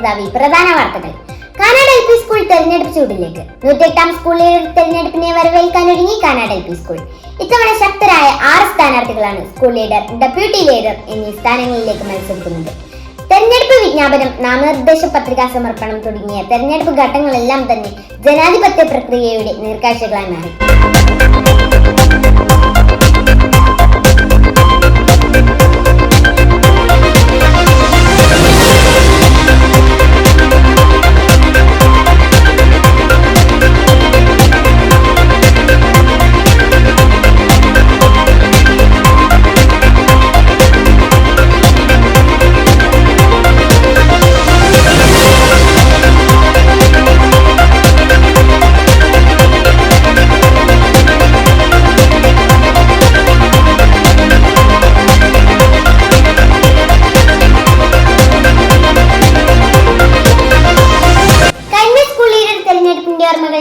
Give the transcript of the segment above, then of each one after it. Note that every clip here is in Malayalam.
മേധാവി പ്രധാന വാർത്തകൾ. കാനാട് LP സ്കൂൾ തെരഞ്ഞെടുപ്പ് ചൂടിലേക്ക്. 108ാം സ്കൂൾ ലീഡർ തെരഞ്ഞെടുപ്പിനെ വരവേൽക്കാനൊരുങ്ങി കാനാട് LP സ്കൂൾ. ഇത്തവണ ശക്തരായ 6 സ്ഥാനാർത്ഥികളാണ് സ്കൂൾ ലീഡർ, ഡെപ്യൂട്ടി ലീഡർ എന്നീ സ്ഥാനങ്ങളിലേക്ക് മത്സരിക്കുന്നത്. തെരഞ്ഞെടുപ്പ് വിജ്ഞാപനം, നാമനിർദ്ദേശ പത്രികാ സമർപ്പണം തുടങ്ങിയ തെരഞ്ഞെടുപ്പ് ഘട്ടങ്ങളെല്ലാം തന്നെ ജനാധിപത്യ പ്രക്രിയയുടെ നേർക്കാഴ്ചകളായി മാറി.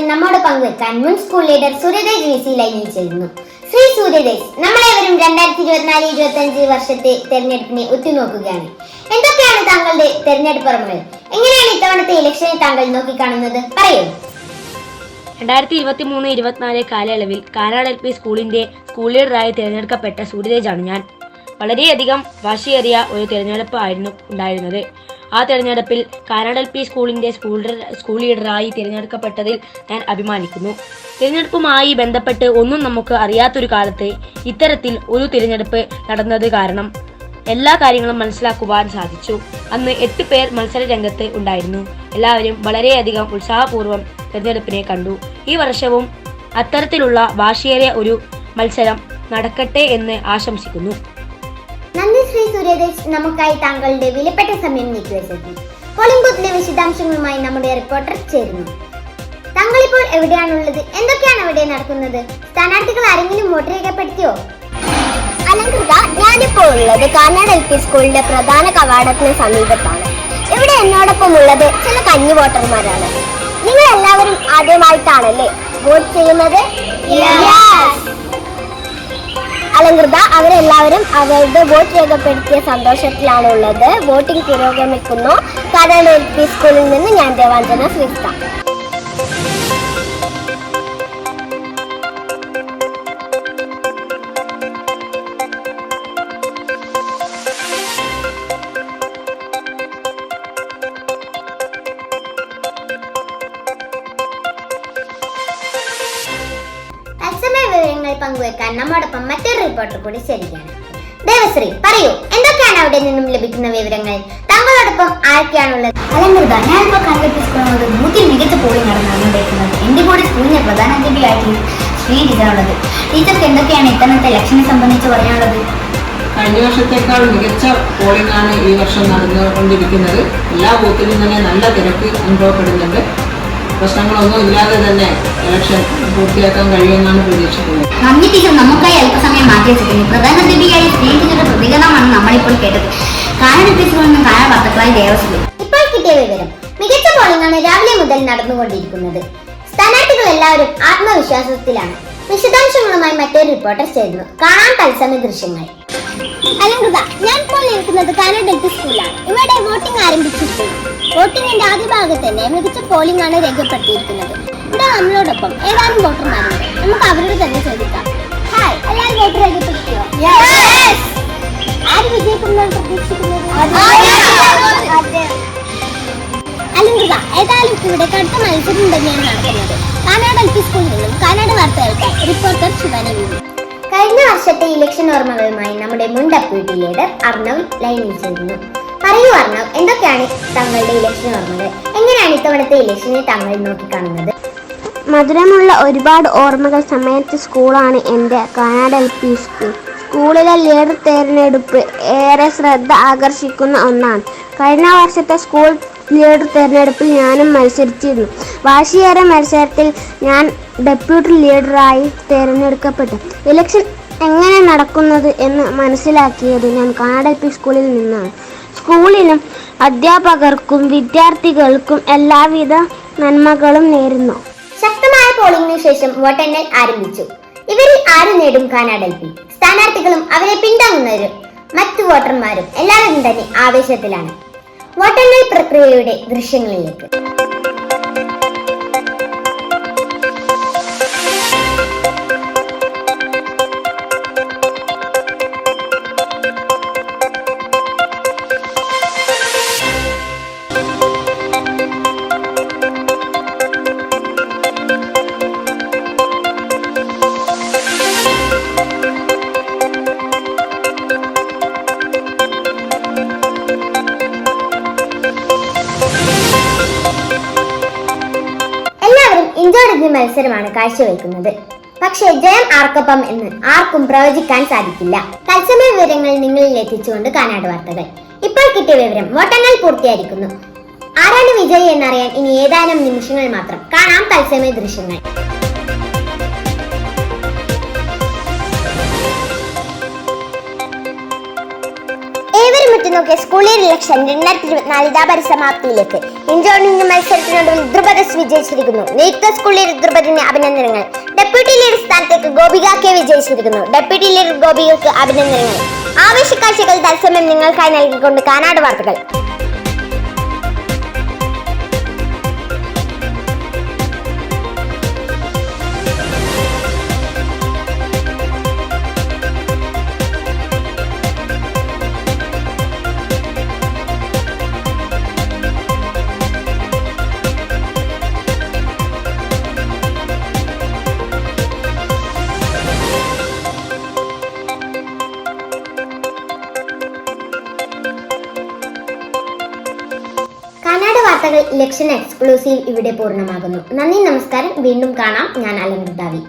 നമ്മോട് പങ്കുവെക്കാൻ മുൻ സ്കൂൾ ലീഡർ സൂര്യതേജ് VC ലൈനിൽ ചേരുന്നു. ശ്രീ സൂര്യതേജ്, നമ്മളേവരും 2024-25 വർഷത്തെ തെരഞ്ഞെടുപ്പിനെ ഉറ്റുനോക്കുകയാണ്. എന്തൊക്കെയാണ് താങ്കളുടെ തെരഞ്ഞെടുപ്പ് ഓർമ്മകൾ? എങ്ങനെയാണ് ഇത്തവണത്തെ ഇലക്ഷനെ താങ്കൾ നോക്കിക്കാണുന്നത്? പറയൂ. 2023-24 കാലയളവിൽ കാനാട് LP സ്കൂളിന്റെ സ്കൂൾ ലീഡറായി തിരഞ്ഞെടുക്കപ്പെട്ട സൂര്യതേജാണ് ഞാൻ. വളരെയധികം വാശിയേറിയ ഒരു തിരഞ്ഞെടുപ്പ് ആയിരുന്നു ഉണ്ടായിരുന്നത്. ആ തെരഞ്ഞെടുപ്പിൽ കാനാട് LP സ്കൂളിന്റെ സ്കൂൾ ലീഡറായി തിരഞ്ഞെടുക്കപ്പെട്ടതിൽ ഞാൻ അഭിമാനിക്കുന്നു. തിരഞ്ഞെടുപ്പുമായി ബന്ധപ്പെട്ട് ഒന്നും നമുക്ക് അറിയാത്തൊരു കാലത്ത് ഇത്തരത്തിൽ ഒരു തിരഞ്ഞെടുപ്പ് നടന്നത് കാരണം എല്ലാ കാര്യങ്ങളും മനസ്സിലാക്കുവാൻ സാധിച്ചു. അന്ന് 8 പേർ മത്സര രംഗത്ത് ഉണ്ടായിരുന്നു. എല്ലാവരും വളരെയധികം ഉത്സാഹപൂർവ്വം തിരഞ്ഞെടുപ്പിനെ കണ്ടു. ഈ വർഷവും അത്തരത്തിലുള്ള വാശിയേറിയ ഒരു മത്സരം നടക്കട്ടെ എന്ന് ആശംസിക്കുന്നു. നന്ദി ശ്രീ സൂര്യതേജ്, നമുക്കായി താങ്കളുടെ വിലപ്പെട്ട സമയം നീക്കിവെച്ചെത്തി. പോളിംഗ് ബൂത്തിലെ വിശദാംശങ്ങളുമായി നമ്മുടെ റിപ്പോർട്ടർ ചേരുന്നു. താങ്കൾ ഇപ്പോൾ എവിടെയാണുള്ളത്? എന്തൊക്കെയാണ് അവിടെ നടക്കുന്നത്? സ്ഥാനാർത്ഥികൾ ആരെങ്കിലും വോട്ട് രേഖപ്പെടുത്തിയോ? അലങ്കൃത, ഞാനിപ്പോൾ ഉള്ളത് കാനാട് LP സ്കൂളിന്റെ പ്രധാന കവാടത്തിന് സമീപത്താണ്. ഇവിടെ എന്നോടൊപ്പം ഉള്ളത് ചില കഞ്ഞി വോട്ടർമാരാണ്. നിങ്ങൾ എല്ലാവരും ആദ്യമായിട്ടാണല്ലേ വോട്ട് ചെയ്യുന്നത്? അലങ്കൃത, അവരെല്ലാവരും അവരുടെ വോട്ട് രേഖപ്പെടുത്തിയ സന്തോഷത്തിലാണുള്ളത്. വോട്ടിംഗ് പുരോഗമിക്കുന്നു. കാനാട് LP സ്കൂളിൽ നിന്ന് ഞാൻ ദേവാഞ്ജന ശ്രീസ്ത. വിവരങ്ങൾ പങ്കുവെക്കാൻ നമ്മോടൊപ്പം മറ്റൊരു റിപ്പോർട്ടർ കൂടി ചേരുകയാണ്. ദേവശ്രീ, പറയൂ, എന്തൊക്കെയാണ് അവിടെ നിന്നും ലഭിക്കുന്ന വിവരങ്ങൾ? താങ്കളോടൊപ്പം ആരൊക്കെയാണുള്ളത്? അലങ്കൃത, ഞാനിപ്പോൾ കാനാട് സ്കൂളിനോട് ബൂത്തിൽ മികച്ച പോളിംഗ് ആണ് നടന്നുകൊണ്ടിരിക്കുന്നത്. എന്റെ കൂടെ സ്കൂളിന്റെ പ്രധാന അധ്യാപികയായിട്ട് ശ്രീജിതാണുള്ളത്. ടീച്ചർക്ക് എന്തൊക്കെയാണ് ഇത്തവണത്തെ ഇലക്ഷനെ സംബന്ധിച്ച് പറയാനുള്ളത്? കഴിഞ്ഞ വർഷത്തേക്കാൾ മികച്ച പോളിംഗ് ആണ് ഈ വർഷം നടന്നുകൊണ്ടിരിക്കുന്നത്. എല്ലാ ബൂത്തിലും തന്നെ നല്ല തിരക്ക് അനുഭവപ്പെടുന്നുണ്ട്. പ്രശ്നങ്ങളൊന്നും ഇല്ലാതെ തന്നെ ഇലക്ഷൻ പൂർത്തിയാക്കാൻ കഴിയുമെന്നാണ് പ്രതീക്ഷിക്കുന്നത്. നന്ദി ടീച്ചർ, നമുക്കായി അല്പസമയം മാറ്റി വെച്ചിട്ടുണ്ട്. പ്രധാന അധ്യാപികയായ ശ്രീ ടീച്ചറുടെ പ്രതികരണമാണ് നമ്മളിപ്പോൾ കേട്ടത്. കാനാട് LP സ്കൂളിൽ നിന്ന് കാനാട് വാർത്തകളായി ദേവശ്രീ. ഇപ്പോൾ കിട്ടിയ വിവരം, മികച്ച പോളിംഗ് ആണ് രാവിലെ മുതൽ നടന്നുകൊണ്ടിരിക്കുന്നത്. സ്ഥാനാർത്ഥികൾ എല്ലാവരും ആത്മവിശ്വാസത്തിലാണ്. വിശദാംശങ്ങളുമായി മറ്റൊരു റിപ്പോർട്ടർ ചേരുന്നു. കാണാൻ തത്സമയ ദൃശ്യങ്ങൾ. അലങ്കൃത, ഞാൻ ഇപ്പോൾ നിൽക്കുന്നത് കാനാട് LP സ്കൂളിലാണ്. ഇവിടെ വോട്ടിംഗ് ആരംഭിച്ചിരിക്കുന്നു. വോട്ടിംഗിന്റെ ആദ്യ ഭാഗത്ത് തന്നെ മികച്ച പോളിംഗ് ആണ് രേഖപ്പെടുത്തിയിരിക്കുന്നത്. ഇവിടെ നമ്മളോടൊപ്പം ഏതാനും വോട്ടർമാരുണ്ട്. നമുക്ക് അവരോട് തന്നെ ചോദിക്കാം. ഹായ്, എല്ലാവരും വോട്ട് രേഖപ്പെടുത്തിയോ? ആര് വിജയിക്കുമെന്നാണ് പ്രതീക്ഷിക്കുന്നത്? അലങ്കൃത, ഏതായാലും ഇവിടെ കടുത്ത മത്സരം തന്നെയാണ് നടക്കുന്നത്. കാനാട് LP സ്കൂളിൽ നിന്നും കാനാട് വാർത്തകൾക്ക് റിപ്പോർട്ടർ ശിവാനി. കഴിഞ്ഞ വർഷത്തെ ഇലക്ഷൻ ഓർമ്മകളുമായി നമ്മുടെ മുൻ ഡെപ്യൂട്ടി ലീഡർ അർണവ് ലൈനിൽ ചേരുന്നു. പറയൂ അർണവ്, എന്തൊക്കെയാണ് താങ്കളുടെ ഇലക്ഷൻ ഓർമ്മകൾ? എങ്ങനെയാണ് ഇത്തവണത്തെ ഇലക്ഷനെ താങ്കൾ നോക്കിക്കാണുന്നത്? മധുരമുള്ള ഒരുപാട് ഓർമ്മകൾ സമയത്ത് സ്കൂളാണ് എൻ്റെ കാനാട് LP സ്കൂൾ. സ്കൂളിലെ ലീഡർ തെരഞ്ഞെടുപ്പ് ഏറെ ശ്രദ്ധ ആകർഷിക്കുന്ന ഒന്നാണ്. കഴിഞ്ഞ വർഷത്തെ സ്കൂൾ ലീഡർ തെരഞ്ഞെടുപ്പിൽ ഞാനും മത്സരിച്ചിരുന്നു. വാശിയേറെ മത്സരത്തിൽ ഞാൻ ഡെപ്യൂട്ടി ലീഡറായി തിരഞ്ഞെടുക്കപ്പെട്ടു. ഇലക്ഷൻ എങ്ങനെ നടക്കുന്നത് എന്ന് മനസ്സിലാക്കിയത് ഞാൻ കാനാട് LP സ്കൂളിൽ നിന്നാണ്. സ്കൂളിനും അധ്യാപകർക്കും വിദ്യാർത്ഥികൾക്കും എല്ലാവിധ നന്മകളും നേരുന്നു. ശക്തമായ പോളിംഗിന് ശേഷം വോട്ടെണ്ണൽ ആരംഭിച്ചു. ഇവരിൽ ആര് നേടും കാനാട് LP? സ്ഥാനാർത്ഥികളും അവരെ പിന്താങ്ങുന്നവരും മറ്റു വോട്ടർമാരും എല്ലാവരും തന്നെ ആവേശത്തിലാണ്. വോട്ടെണ്ണൽ പ്രക്രിയയുടെ ദൃശ്യങ്ങളിലേക്ക്. ഇഞ്ചോടിഞ്ച് മത്സരമാണ് കാഴ്ചവെക്കുന്നത്. പക്ഷേ ജയം ആർക്കൊപ്പം എന്ന് ആർക്കും പ്രവചിക്കാൻ സാധിക്കില്ല. തത്സമയ വിവരങ്ങൾ നിങ്ങളിൽ എത്തിച്ചുകൊണ്ട് കാനാട് വാർത്തകൾ. ഇപ്പോൾ കിട്ടിയ വിവരം വോട്ടെണ്ണൽ പൂർത്തിയായിരിക്കുന്നു. ആരാണ് വിജയി എന്നറിയാൻ ഇനി ഏതാനും നിമിഷങ്ങൾ മാത്രം. കാണാം തത്സമയ ദൃശ്യങ്ങൾ. ഏവരും ഉറ്റുനോക്കിയ സ്കൂൾ ഇയർ ഇലക്ഷൻ 2024 ഇതാ പരിസമാപ്തിയിലേക്ക്. ഇഞ്ചോടിഞ്ച് മത്സരത്തിനൊടുവിൽ ദ്രുപദ വിജയിച്ചിരിക്കുന്നു. നിയുക്ത സ്കൂൾ ലീഡർ ദ്രുപദിന് അഭിനന്ദനങ്ങൾ. ഡെപ്യൂട്ടി ലീഡർ സ്ഥാനത്തേക്ക് ഗോപിക കെ വിജയിച്ചിരിക്കുന്നു. ഡെപ്യൂട്ടി ലീഡർ ഗോപികൾക്ക് അഭിനന്ദനങ്ങൾ. ആവേശക്കാഴ്ചകൾ തത്സമയം നിങ്ങൾക്കായി നൽകിക്കൊണ്ട് കാനാട് വാർത്തകൾ. വാർത്തകൾ ഇലക്ഷൻ എക്സ്ക്ലൂസീവ് ഇവിടെ പൂർണ്ണമാകുന്നു. നന്ദി, നമസ്കാരം. വീണ്ടും കാണാം. ഞാൻ അലങ്കൃതാവി.